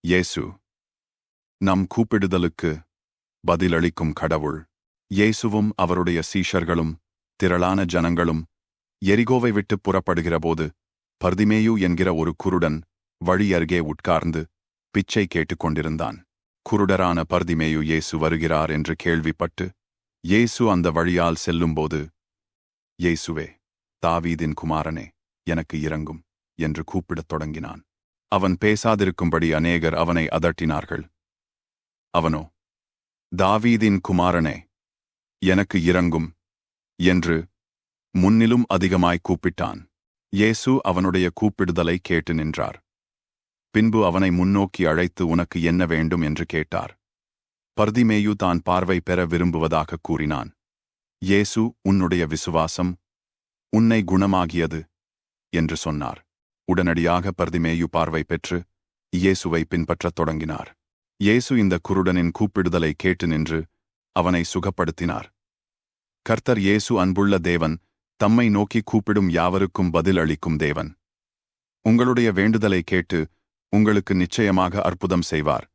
இயேசு நம் கூப்பிடுதலுக்கு பதிலளிக்கும் கடவுள். இயேசுவும் அவருடைய சீஷர்களும் திரளான ஜனங்களும் எரிகோவை விட்டுப் புறப்படுகிறபோது பர்திமேயு என்கிற ஒரு குருடன் வழி அருகே உட்கார்ந்து பிச்சை கேட்டுக் கொண்டிருந்தான். குருடரான பர்திமேயு இயேசு வருகிறார் என்று கேள்விப்பட்டு இயேசு அந்த வழியால் செல்லும்போது, இயேசுவே, தாவீதின் குமாரனே, எனக்கு இரங்கும் என்று கூப்பிடத் தொடங்கினான். அவன் பேசாதிருக்கும்படி அநேகர் அவனை அதட்டினார்கள். அவனோ, தாவீதின் குமாரனே, எனக்கு இரங்கும் என்று முன்னிலும் அதிகமாய் கூப்பிட்டான். இயேசு அவனுடைய கூப்பிடுதலை கேட்டு நின்றார். பின்பு அவனை முன்னோக்கி அழைத்து, உனக்கு என்ன வேண்டும் என்று கேட்டார். பர்திமேயு தான் பார்வை பெற விரும்புவதாக கூறினான். இயேசு, உன்னுடைய விசுவாசம் உன்னை குணமாகியது என்று சொன்னார். உடனடியாக பர்திமேயு பார்வை பெற்று இயேசுவை பின்பற்றத் தொடங்கினார். இயேசு இந்த குருடனின் கூப்பிடுதலை கேட்டு நின்று அவனை சுகப்படுத்தினார். கர்த்தர் இயேசு அன்புள்ள தேவன், தம்மை நோக்கி கூப்பிடும் யாவருக்கும் பதில் அளிக்கும் தேவன். உங்களுடைய வேண்டுதலை கேட்டு உங்களுக்கு நிச்சயமாக அற்புதம் செய்வார்.